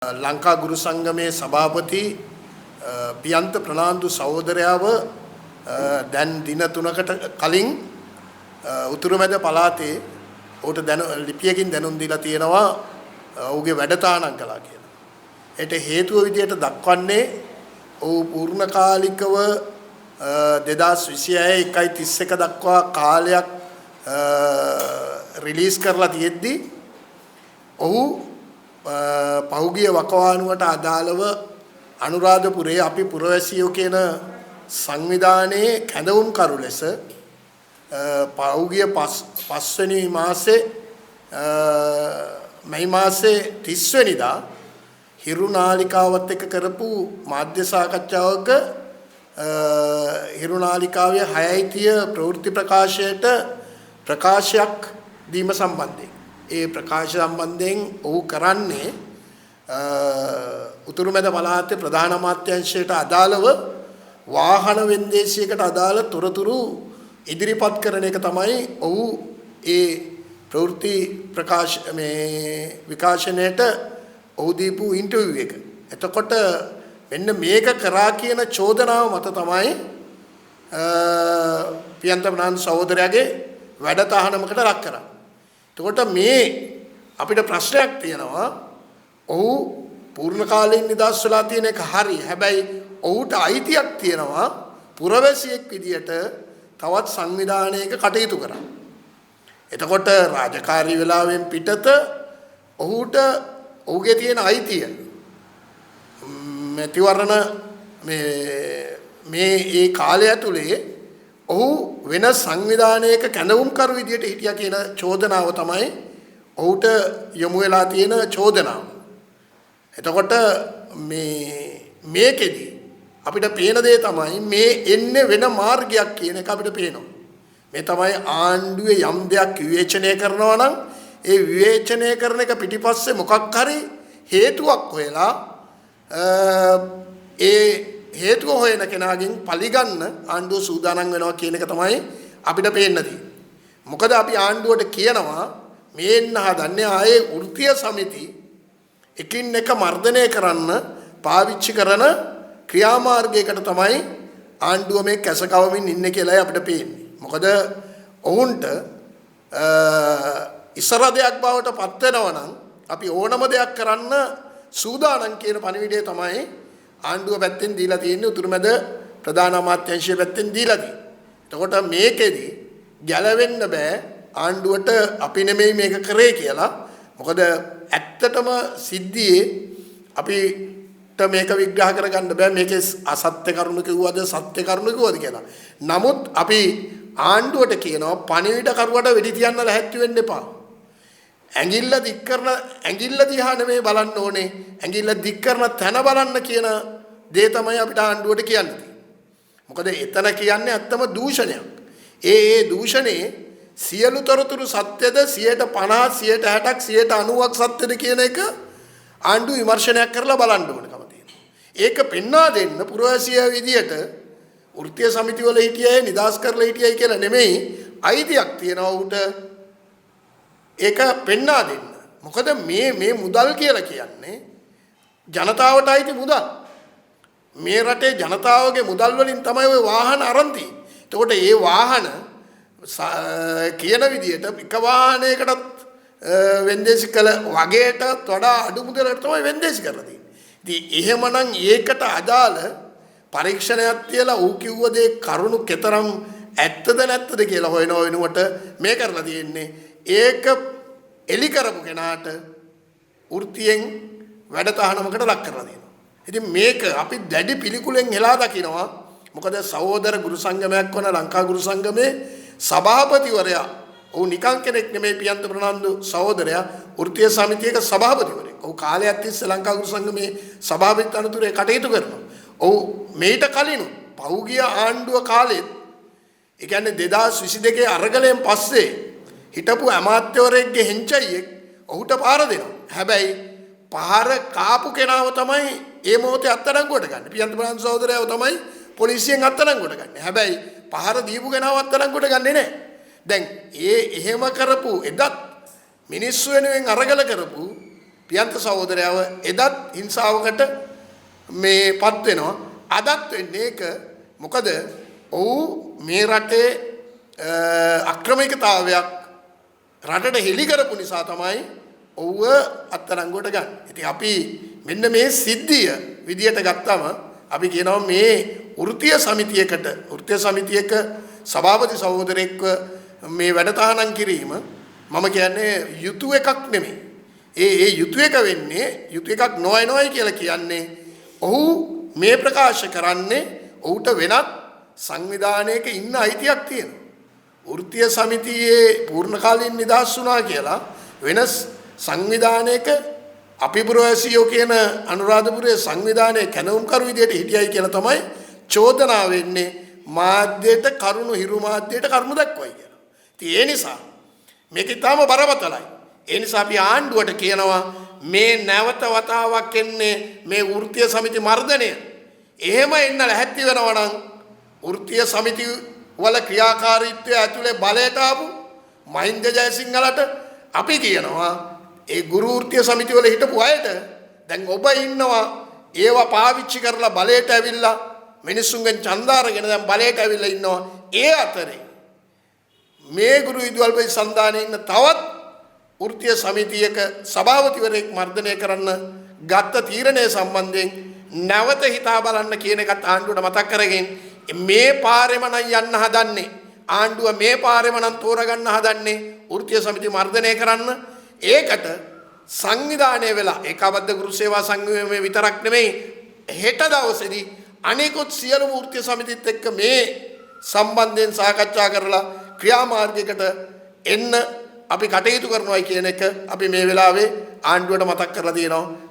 ලංකා ගුරු සංගමේ සභාපති පියන්ත ප්‍රනාන්දු සහෝදරයාව දැන් දින 3කට කලින් උතුරුමැද පළාතේ ඔහුට ලිපියකින් දැනුම් දීලා තියෙනවා ඔහුගේ වැඩතාණම් කළා කියලා. ඒට හේතුව විදියට දක්වන්නේ ඔහු පූර්ණකාලිකව 2026 1:31 දක්වා කාලයක් රිලීස් කරලා තියෙද්දි ඔහු පහුගිය වකවානුවට අදාළව අනුරාධපුරයේ අපි පුරවැසියෝ කියන සංවිධානයේ කැඳවුම්කරු ලෙස පහුගිය 5 වෙනි මාසේ මේ මාසේ 30 වෙනිදා හිරු නාලිකාවත් එක්ක කරපු මාධ්‍ය සාකච්ඡාවක හිරු නාලිකාවේ 6:30 ප්‍රවෘත්ති ප්‍රකාශයට ප්‍රකාශයක් දීම සම්බන්ධයෙන් ඒ ප්‍රකාශ සම්බන්ධයෙන් ඔහු කරන්නේ උතුරුමැද පළාතේ ප්‍රධාන අමාත්‍යාංශයට අදාළව වාහන වෙන්දේසියකට අදාළ තොරතුරු ඉදිරිපත් කරන එක තමයි ඔහු ඒ ප්‍රවෘත්ති ප්‍රකාශ විකාශනයේට ඔහු දීපු ඉන්ටර්විව් එක. එතකොට මෙන්න මේක කරා කියන චෝදනාව මත තමයි පියන්ත ප්‍රනාන්දු සහෝදරයාගේ වැඩතහනමකට ලක් කරා. එතකොට මේ අපිට ප්‍රශ්නයක් තියෙනවා. ඔහු පූර්ණ කාලයෙන් නිදහස් වෙලා තියෙන එක හරි. හැබැයි ඔහුට අයිතියක් තියෙනවා පුරවැසියෙක් විදියට තවත් සංවිධානයක කටයුතු කරන්න. එතකොට රාජකාරී වෙලාවෙන් පිටත ඔහුට ඔහුගේ තියෙන අයිතිය මැතිවරණ මේ ඒ කාලය ඇතුලේ ඔහු වෙන සංවිධානයක කැඳවුම්කරු විදියට හිටියා කියන චෝදනාව තමයි ඔහුට යොමු වෙලා තියෙන චෝදනාව. එතකොට මේකෙදි අපිට පේන දේ තමයි මේ එන්නේ වෙන මාර්ගයක් කියන එක අපිට පේනවා. මේ තමයි ආණ්ඩුවේ යම් දෙයක් විවේචනය කරනවා නම් ඒ විවේචනය කරන එක පිටිපස්සේ මොකක් හරි හේතුවක් හොයලා ඒ හේතුව හොයන කෙනාගෙන් පරිගන්න ආණ්ඩුව සූදානම් වෙනවා කියන එක තමයි අපිට පේන්න තියෙන්නේ. මොකද අපි ආණ්ඩුවට කියනවා මේන්න හදන්නේ ආයේ වෘත්තීය සමිති එකින් එක මර්ධනය කරන්න පාවිච්චි කරන ක්‍රියාමාර්ගයකට තමයි ආණ්ඩුව මේ කැසකවමින් ඉන්නේ කියලායි අපිට පේන්නේ. මොකද ඔවුන්ට ඉස්සර දෙයක් බවට පත් වෙනවා නම් අපි ඕනම දෙයක් කරන්න සූදානම් කියන පණිවිඩය තමයි ආණ්ඩුව පැත්තෙන් දීලා තියෙන්නේ උතුරුමැද ප්‍රධාන අමාත්‍යාංශය පැත්තෙන් දීලා තියෙන්නේ. එතකොට මේකෙදි ගැලවෙන්න බෑ ආණ්ඩුවට අපි නෙමෙයි මේක කරේ කියලා. මොකද ඇත්තටම සිද්ධියේ අපිට මේක විග්‍රහ කරගන්න බෑ මේකේ අසත්‍ය කරුණු කිව්වද සත්‍ය කරුණු කිව්වද කියලා. නමුත් අපි ආණ්ඩුවට කියනවා පණිවිඩ කරුවට වෙඩි තියන්න ලැහැත්ති වෙන්න එපා. ඇඟිල්ල දික් කරන ඇඟිල්ල දිහා නෙමෙයි බලන්න ඕනේ ඇඟිල්ල දික් කරන තැන බලන්න කියන දේ තමයි අපිට ආණ්ඩුවට කියන්නේ. මොකද එතන කියන්නේ ඇත්තම දූෂණයක්. ඒ දූෂණේ සියලු තොරතුරු සත්‍යද 50%, 60%ක් 90%ක් සත්‍යද කියන එක ආණ්ඩුව විමර්ශනයක් කරලා බලන්න ඕනකම තියෙනවා. ඒක පෙන්වා දෙන්න පුරවැසියා විදියට වෘත්තීය සමිතිවල හිටියයි නිදාස් කරලා හිටියයි කියලා නෙමෙයි අයිතියක් තියෙනවා උට ඒක පෙන්වා දෙන්න. මොකද මේ මුදල් කියලා කියන්නේ ජනතාවට අයිති මුදල්. මේ රටේ ජනතාවගේ මුදල් වලින් තමයි ওই වාහන අරන් තියෙන්නේ. එතකොට මේ වාහන කියන විදිහට එක වාහනයකටත් වෙන්දේසි කළ වගේටත් වඩා අඩු මුදලකට තමයි වෙන්දේසි කරලා තියෙන්නේ. ඉතින් එහෙමනම් ඒකට අදාළ පරීක්ෂණයක් තියලා ඌ කිව්ව දේ කරුණු කතරම් ඇත්තද නැත්තද කියලා හොයන වෙනුවට මේ කරලා තියෙන්නේ ඒක එලි කරපු කෙනාට වෘත්තියෙන් වැඩතහනමකට ලක් කරලා දෙනවා. ඉතින් මේක අපි දැඩි පිළිකුලෙන් හෙලා දකිනවා. මොකද සහෝදර ගුරු සංගමයක් වන ලංකා ගුරු සංගමේ සභාපතිවරයා ඔහු නිකන් කෙනෙක් නෙමෙයි පියන්ත ප්‍රනාන්දු සහෝදරයා වෘත්තීය සමිතියක සභාපතිවරයෙක්. ඔහු කාලයක් තිස්සේ ලංකා ගුරු සංගමේ සභාපති අනුතරේ කටයුතු කරනවා. ඔහු මේට කලින් පහුගිය ආණ්ඩුව කාලෙත් ඒ කියන්නේ 2022 අරගලයෙන් පස්සේ හිටපු අමාත්‍යවරයෙක්ගේ හෙංචයියෙක් ඔහුට පාර දෙනවා. හැබැයි පාර කාපු කෙනාව තමයි ඒ මොහොතේ අත්අඩංගුවට ගන්න. පියන්ත ප්‍රනාන්දු සහෝදරයාව තමයි පොලිසියෙන් අත්අඩංගුවට ගන්න. හැබැයි පාර දීපු කෙනාව අත්අඩංගුවට ගන්නේ නැහැ. දැන් එහෙම කරපු එදත් මිනිස්සු වෙනුවෙන් අරගල කරපු පියන්ත සහෝදරයව එදත් හිංසාවකට මේ පත් වෙනවා. අදත් වෙන්නේ ඒක. මොකද ඔහු මේ රටේ අක්‍රමිකතාවයක් රටට හෙළි කරපු නිසා තමයි ඔව්ව අත්අඩංගුවට ගන්න. ඉතින් අපි මෙන්න මේ සිද්ධිය විදියට ගත්තම අපි කියනවා මේ වෘත්තීය සමිතියක සභාපති සහෝදරෙක්ව මේ වැඩතහනම් කිරීම මම කියන්නේ යුතු එකක් නෙමෙයි. ඒ යුතු එක වෙන්නේ යුතු එකක් නොවනවයි කියලා කියන්නේ ඔහු මේ ප්‍රකාශ කරන්නේ ඔහුට වෙනත් සංවිධානයක ඉන්න අයිතියක් තියෙනවා. වෘත්තීය සමිතියේ පූර්ණකාලීන නිදහස් වුණා කියලා වෙනස් සංවිධානයක අපි පුරවැසියෝ කියන අනුරාධපුරයේ සංවිධානයේ කැණවුම්කරු විදියට හිටියයි කියලා තමයි චෝදනාව වෙන්නේ මාධ්‍යයට කරුණු හිරු මාධ්‍යයට කරුණු දක්වයි කියලා. ඉතින් ඒ නිසා මේක ඊටාම බරපතලයි. ඒ නිසා අපි ආණ්ඩුවට කියනවා මේ නැවත වතාවක් එන්නේ මේ වෘත්තීය සමිති මර්ධනය. එහෙම එන්න ලැහැත්ති වෙනවා නම් වෘත්තීය සමිති වල ක්‍රියාකාරීත්වය ඇතුලේ බලයට ආපු මහින්ද ජයසිංහලට අපි කියනවා ඒ ගුරු වෘත්තීය සමිති වල හිටපු අයට දැන් ඔබ ඉන්නවා ඒවා පාවිච්චි කරලා බලයට ඇවිල්ලා මිනිස්සුන්ගෙන් ඡන්ද අරගෙන දැන් බලයට ඇවිල්ලා ඉන්නවා. ඒ අතරේ මේ ගුරු විදුහල්පති සන්ධානයේ ඉන්න තවත් වෘත්තීය සමිතියක සභාපතිවරයෙක් මර්ධනය කරන්න ගත්ත තීරණය සම්බන්ධයෙන් නැවත හිතා බලන්න කියන එකත් ආණ්ඩුවට මතක් කරගෙන මේ පාරෙම නම් යන්න හදන්නේ ආණ්ඩුව මේ පාරෙම නම් තෝරගන්න හදන්නේ වෘත්තීය සමිති මර්ධනය කරන්න. ඒකට සංවිධානය වෙලා ඒකාබද්ධ ගුරු සේවා සංගමයේ විතරක් නෙමෙයි හෙට දවසේදී අනෙකුත් සියලුම වෘත්තීය සමිතිත් එක්ක මේ සම්බන්ධයෙන් සාකච්ඡා කරලා ක්‍රියාමාර්ගයකට එන්න අපි කටයුතු කරනවා කියන එක අපි මේ වෙලාවේ ආණ්ඩුවට මතක් කරලා තියෙනවා.